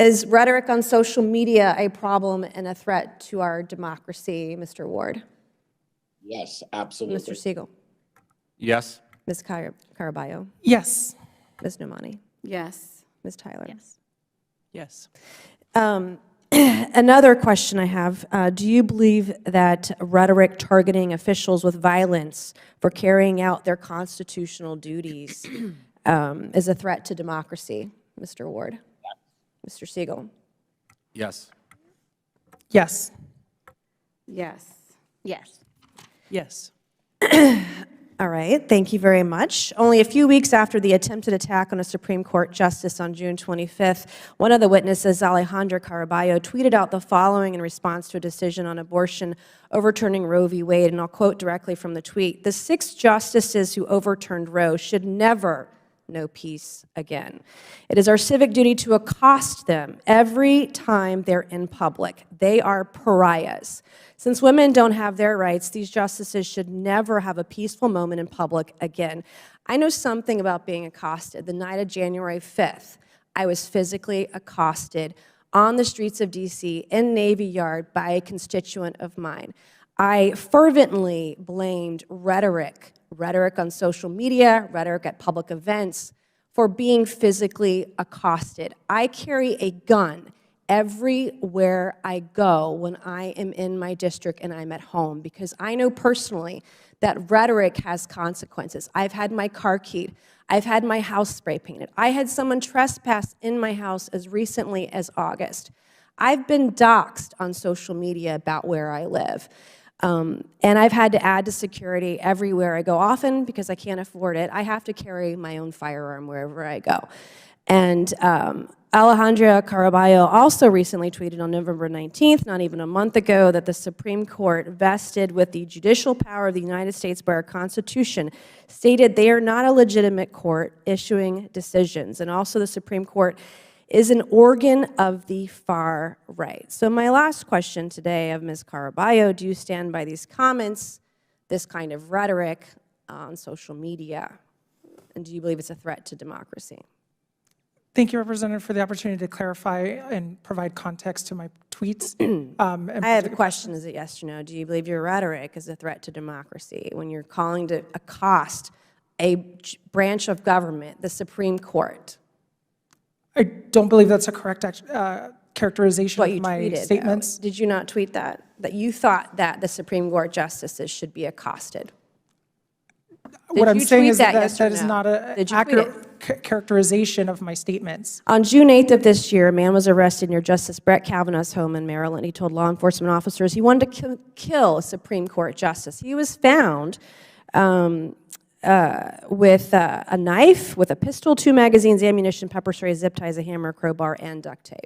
Is rhetoric on social media a problem and a threat to our democracy, Mr. Ward? Yes, absolutely. Mr. Siegel? Yes. Ms. Caraballo? Yes. Ms. Nomani? Yes. Ms. Tyler? Yes. Yes. Another question I have, do you believe that rhetoric targeting officials with violence for carrying out their constitutional duties is a threat to democracy, Mr. Ward? Mr. Siegel? Yes. Yes. Yes. Yes. Yes. All right, thank you very much. Only a few weeks after the attempted attack on a Supreme Court justice on June 25th, one of the witnesses, Alejandra Caraballo, tweeted out the following in response to a decision on abortion overturning Roe v. Wade, and I'll quote directly from the tweet: "The 6 justices who overturned Roe should never know peace again. It is our civic duty to accost them every time they're in public. They are pariahs. Since women don't have their rights, these justices should never have a peaceful moment in public again." I know something about being accosted. The night of January 5th, I was physically accosted on the streets of DC in Navy Yard by a constituent of mine. I fervently blamed rhetoric on social media, rhetoric at public events, for being physically accosted. I carry a gun everywhere I go when I am in my district and I'm at home, because I know personally that rhetoric has consequences. I've had my car keyed. I've had my house spray painted. I had someone trespass in my house as recently as August. I've been doxxed on social media about where I live. And I've had to add to security everywhere I go. Often, because I can't afford it, I have to carry my own firearm wherever I go. And Alejandra Caraballo also recently tweeted on November 19th, not even a month ago, that the Supreme Court, vested with the judicial power of the United States by our Constitution, stated they are not a legitimate court issuing decisions. And also the Supreme Court is an organ of the far right. So my last question today of Ms. Caraballo: do you stand by these comments, this kind of rhetoric on social media? And do you believe it's a threat to democracy? Thank you, Representative, for the opportunity to clarify and provide context to my tweets. I have a question, is it yes or no? Do you believe your rhetoric is a threat to democracy when you're calling to accost a branch of government, the Supreme Court? I don't believe that's a correct characterization of my tweeted, statements. Did you not tweet that? That you thought that the Supreme Court justices should be accosted? What I'm saying is that yes or that is no? not an Did you tweet accurate characterization of my statements. On June 8th of this year, a man was arrested near Justice Brett Kavanaugh's home in Maryland. He told law enforcement officers he wanted to kill a Supreme Court justice. He was found with a knife, with a pistol, 2 magazines, ammunition, pepper spray, zip ties, a hammer, crowbar, and duct tape.